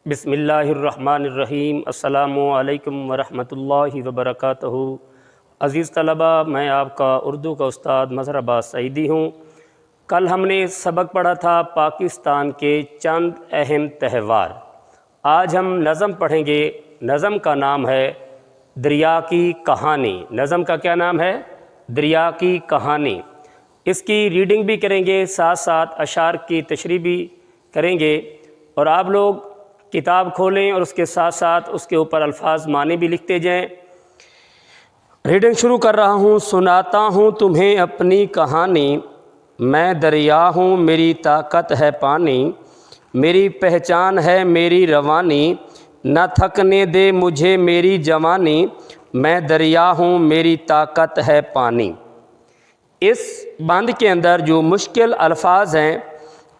بسم اللہ الرحمن الرحیم۔ السلام علیکم ورحمۃ اللہ وبرکاتہ۔ عزیز طلبہ، میں آپ کا اردو کا استاد مظہر عباس سعیدی ہوں۔ کل ہم نے سبق پڑھا تھا پاکستان کے چند اہم تہوار۔ آج ہم نظم پڑھیں گے۔ نظم کا نام ہے دریا کی کہانی۔ نظم کا کیا نام ہے؟ دریا کی کہانی۔ اس کی ریڈنگ بھی کریں گے، ساتھ ساتھ اشعار کی تشریح بھی کریں گے، اور آپ لوگ کتاب کھولیں اور اس کے ساتھ ساتھ اس کے اوپر الفاظ معنی بھی لکھتے جائیں۔ ریڈنگ شروع کر رہا ہوں۔ سناتا ہوں تمہیں اپنی کہانی، میں دریا ہوں میری طاقت ہے پانی، میری پہچان ہے میری روانی، نہ تھکنے دے مجھے میری جوانی، میں دریا ہوں میری طاقت ہے پانی۔ اس بند کے اندر جو مشکل الفاظ ہیں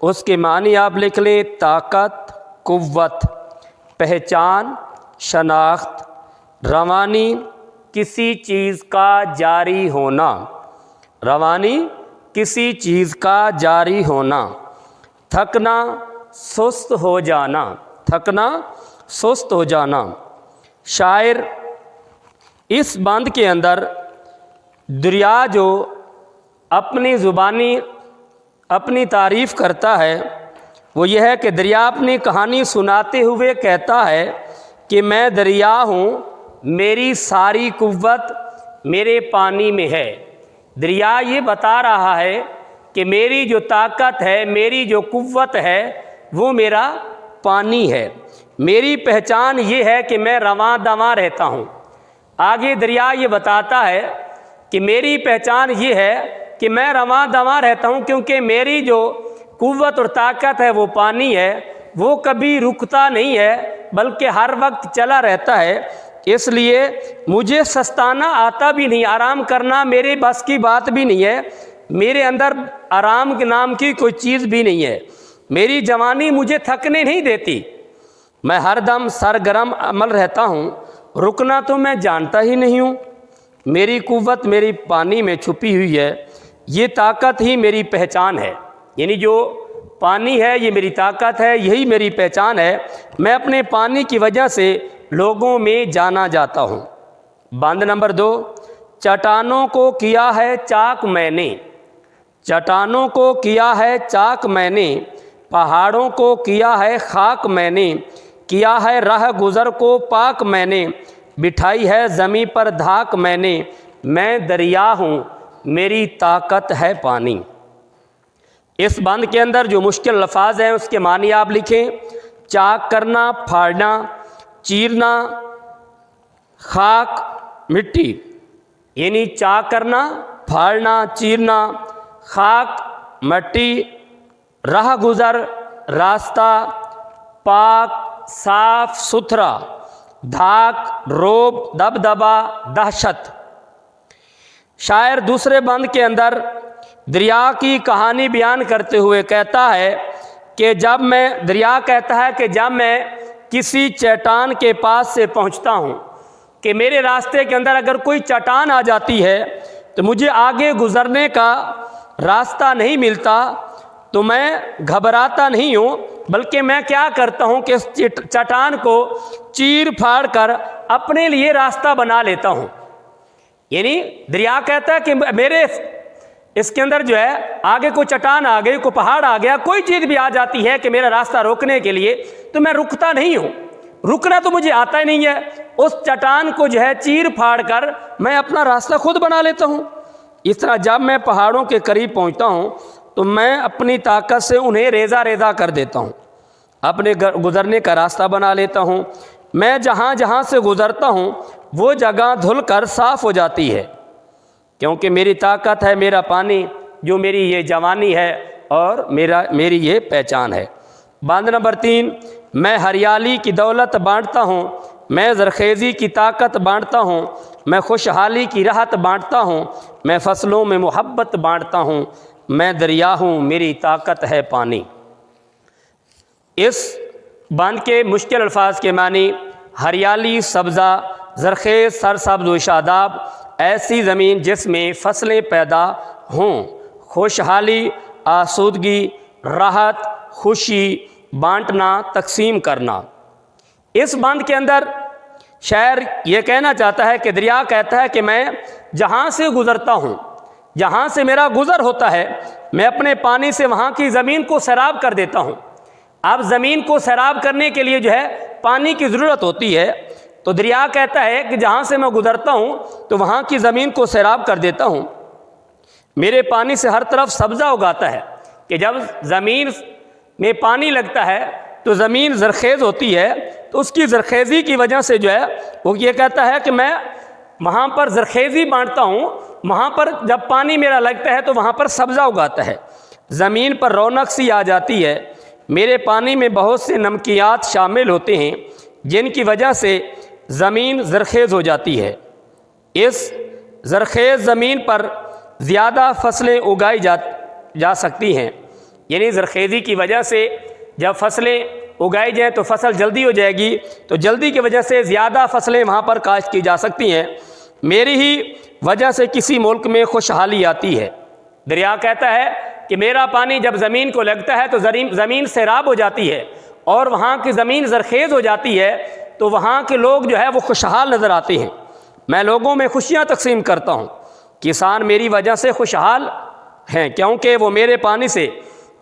اس کے معنی آپ لکھ لیں۔ طاقت، قوت، پہچان، شناخت، روانی، کسی چیز کا جاری ہونا، روانی کسی چیز کا جاری ہونا، تھکنا، سست ہو جانا، تھکنا، سست ہو جانا۔ شاعر اس بند کے اندر دریا جو اپنی زبانی اپنی تعریف کرتا ہے وہ یہ ہے کہ دریا اپنی کہانی سناتے ہوئے کہتا ہے کہ میں دریا ہوں، میری ساری قوت میرے پانی میں ہے۔ دریا یہ بتا رہا ہے کہ میری جو طاقت ہے، میری جو قوت ہے وہ میرا پانی ہے۔ میری پہچان یہ ہے کہ میں رواں دواں رہتا ہوں۔ آگے دریا یہ بتاتا ہے کہ میری پہچان یہ ہے کہ میں رواں دواں رہتا ہوں، کیونکہ میری جو قوت اور طاقت ہے وہ پانی ہے، وہ کبھی رکتا نہیں ہے بلکہ ہر وقت چلا رہتا ہے۔ اس لیے مجھے سستانا آتا بھی نہیں، آرام کرنا میرے بس کی بات بھی نہیں ہے، میرے اندر آرام کے نام کی کوئی چیز بھی نہیں ہے۔ میری جوانی مجھے تھکنے نہیں دیتی، میں ہر دم سرگرم عمل رہتا ہوں، رکنا تو میں جانتا ہی نہیں ہوں۔ میری قوت میری پانی میں چھپی ہوئی ہے، یہ طاقت ہی میری پہچان ہے، یعنی جو پانی ہے یہ میری طاقت ہے، یہی میری پہچان ہے۔ میں اپنے پانی کی وجہ سے لوگوں میں جانا جاتا ہوں۔ بند نمبر 2، چٹانوں کو کیا ہے چاک میں نے، چٹانوں کو کیا ہے چاک میں نے، پہاڑوں کو کیا ہے خاک میں نے، کیا ہے راہ گزر کو پاک میں نے، بٹھائی ہے زمیں پر دھاک میں نے، میں دریا ہوں میری طاقت ہے پانی۔ اس بند کے اندر جو مشکل الفاظ ہیں اس کے معنی آپ لکھیں۔ چاک کرنا، پھاڑنا، چیرنا، خاک، مٹی، یعنی چاک کرنا، پھاڑنا، چیرنا، خاک، مٹی، راہ گزر، راستہ، پاک، صاف ستھرا، دھاک، روب، دبدبا، دہشت۔ شاعر دوسرے بند کے اندر دریا کی کہانی بیان کرتے ہوئے کہتا ہے کہ دریا کہتا ہے کہ جب میں کسی چٹان کے پاس سے پہنچتا ہوں، کہ میرے راستے کے اندر اگر کوئی چٹان آ جاتی ہے تو مجھے آگے گزرنے کا راستہ نہیں ملتا، تو میں گھبراتا نہیں ہوں، بلکہ میں کیا کرتا ہوں کہ اس چٹان کو چیر پھاڑ کر اپنے لیے راستہ بنا لیتا ہوں۔ یعنی دریا کہتا ہے کہ میرے اس کے اندر جو ہے آگے کوئی چٹان آ گئی، کوئی پہاڑ آ گیا، کوئی چیز بھی آ جاتی ہے کہ میرا راستہ روکنے کے لیے، تو میں رکتا نہیں ہوں، رکنا تو مجھے آتا ہی نہیں ہے، اس چٹان کو جو ہے چیر پھاڑ کر میں اپنا راستہ خود بنا لیتا ہوں۔ اس طرح جب میں پہاڑوں کے قریب پہنچتا ہوں تو میں اپنی طاقت سے انہیں ریزہ ریزہ کر دیتا ہوں، اپنے گزرنے کا راستہ بنا لیتا ہوں۔ میں جہاں جہاں سے گزرتا ہوں وہ جگہ دھل کر صاف ہو جاتی ہے، کیونکہ میری طاقت ہے میرا پانی، جو میری یہ جوانی ہے اور میری یہ پہچان ہے۔ بند نمبر 3، میں ہریالی کی دولت بانٹتا ہوں، میں زرخیزی کی طاقت بانٹتا ہوں، میں خوشحالی کی راحت بانٹتا ہوں، میں فصلوں میں محبت بانٹتا ہوں، میں دریا ہوں میری طاقت ہے پانی۔ اس بند کے مشکل الفاظ کے معنی: ہریالی، سبزہ، زرخیز، سرسبز و شاداب، ایسی زمین جس میں فصلیں پیدا ہوں، خوشحالی، آسودگی، راحت، خوشی، بانٹنا، تقسیم کرنا۔ اس بند کے اندر شاعر یہ کہنا چاہتا ہے کہ دریا کہتا ہے کہ میں جہاں سے گزرتا ہوں، جہاں سے میرا گزر ہوتا ہے، میں اپنے پانی سے وہاں کی زمین کو سیراب کر دیتا ہوں۔ اب زمین کو سیراب کرنے کے لیے جو ہے پانی کی ضرورت ہوتی ہے، تو دریا کہتا ہے کہ جہاں سے میں گزرتا ہوں تو وہاں کی زمین کو سیراب کر دیتا ہوں، میرے پانی سے ہر طرف سبزہ اگاتا ہے، کہ جب زمین میں پانی لگتا ہے تو زمین زرخیز ہوتی ہے، تو اس کی زرخیزی کی وجہ سے جو ہے وہ یہ کہتا ہے کہ میں وہاں پر زرخیزی بانٹتا ہوں، وہاں پر جب پانی میرا لگتا ہے تو وہاں پر سبزہ اگاتا ہے، زمین پر رونق سی آ جاتی ہے، میرے پانی میں بہت سے نمکیات شامل ہوتے ہیں جن کی وجہ سے زمین زرخیز ہو جاتی ہے۔ اس زرخیز زمین پر زیادہ فصلیں اگائی جا سکتی ہیں، یعنی زرخیزی کی وجہ سے جب فصلیں اگائی جائیں تو فصل جلدی ہو جائے گی، تو جلدی کی وجہ سے زیادہ فصلیں وہاں پر کاشت کی جا سکتی ہیں، میری ہی وجہ سے کسی ملک میں خوشحالی آتی ہے۔ دریا کہتا ہے کہ میرا پانی جب زمین کو لگتا ہے تو زمین سیراب ہو جاتی ہے اور وہاں کی زمین زرخیز ہو جاتی ہے، تو وہاں کے لوگ جو ہے وہ خوشحال نظر آتے ہیں، میں لوگوں میں خوشیاں تقسیم کرتا ہوں، کسان میری وجہ سے خوشحال ہیں کیونکہ وہ میرے پانی سے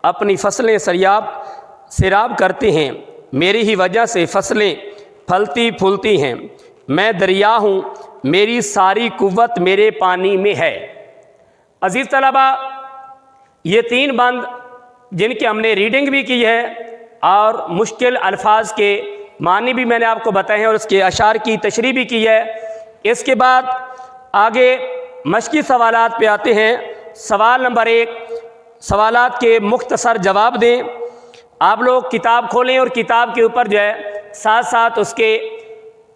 اپنی فصلیں سیراب کرتے ہیں، میری ہی وجہ سے فصلیں پھلتی پھولتی ہیں، میں دریا ہوں، میری ساری قوت میرے پانی میں ہے۔ عزیز طلبہ، یہ 3 بند جن کی ہم نے ریڈنگ بھی کی ہے اور مشکل الفاظ کے معنی بھی میں نے آپ کو بتائے ہیں اور اس کے اشعار کی تشریح بھی کی ہے۔ اس کے بعد آگے مشقی سوالات پہ آتے ہیں۔ سوال نمبر 1، سوالات کے مختصر جواب دیں۔ آپ لوگ کتاب کھولیں اور کتاب کے اوپر جو ہے ساتھ ساتھ اس کے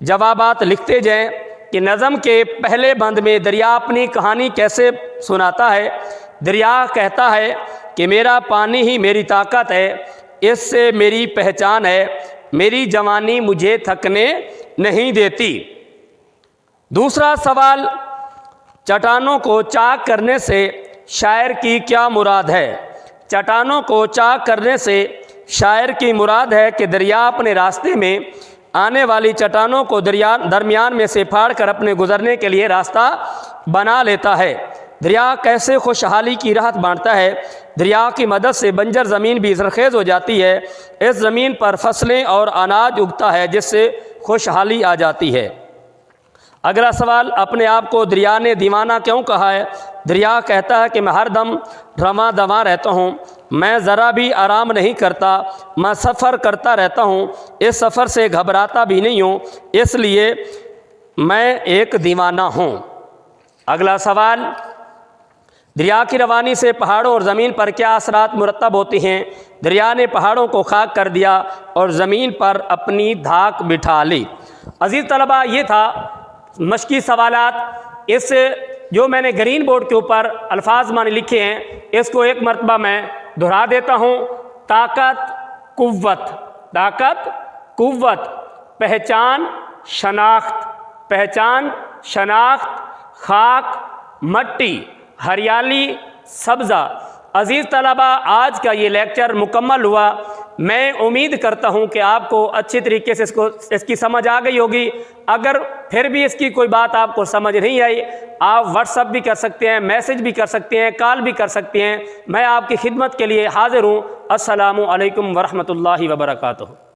جوابات لکھتے جائیں کہ نظم کے پہلے بند میں دریا اپنی کہانی کیسے سناتا ہے۔ دریا کہتا ہے کہ میرا پانی ہی میری طاقت ہے، اس سے میری پہچان ہے، میری جوانی مجھے تھکنے نہیں دیتی۔ دوسرا سوال، چٹانوں کو چاک کرنے سے شاعر کی کیا مراد ہے؟ چٹانوں کو چاک کرنے سے شاعر کی مراد ہے کہ دریا اپنے راستے میں آنے والی چٹانوں کو درمیان میں سے پھاڑ کر اپنے گزرنے کے لیے راستہ بنا لیتا ہے۔ دریا کیسے خوشحالی کی راحت بانٹتا ہے؟ دریا کی مدد سے بنجر زمین بھی زرخیز ہو جاتی ہے، اس زمین پر فصلیں اور اناج اگتا ہے جس سے خوشحالی آ جاتی ہے۔ اگلا سوال، اپنے آپ کو دریا نے دیوانہ کیوں کہا ہے؟ دریا کہتا ہے کہ میں ہر دم رواں دواں رہتا ہوں، میں ذرا بھی آرام نہیں کرتا، میں سفر کرتا رہتا ہوں، اس سفر سے گھبراتا بھی نہیں ہوں، اس لیے میں ایک دیوانہ ہوں۔ اگلا سوال، دریا کی روانی سے پہاڑوں اور زمین پر کیا اثرات مرتب ہوتے ہیں؟ دریا نے پہاڑوں کو خاک کر دیا اور زمین پر اپنی دھاک بٹھا لی۔ عزیز طلبہ، یہ تھا مشقی سوالات۔ اس جو میں نے گرین بورڈ کے اوپر الفاظ معنی لکھے ہیں اس کو ایک مرتبہ میں دہرا دیتا ہوں۔ طاقت، قوت، طاقت، قوت، پہچان، شناخت، پہچان، شناخت، خاک، مٹی، ہریالی، سبزہ۔ عزیز طلبہ، آج کا یہ لیکچر مکمل ہوا۔ میں امید کرتا ہوں کہ آپ کو اچھی طریقے سے اس کی سمجھ آ گئی ہوگی۔ اگر پھر بھی اس کی کوئی بات آپ کو سمجھ نہیں آئی، آپ واٹس ایپ بھی کر سکتے ہیں، میسج بھی کر سکتے ہیں، کال بھی کر سکتے ہیں۔ میں آپ کی خدمت کے لیے حاضر ہوں۔ السلام علیکم ورحمۃ اللہ وبرکاتہ۔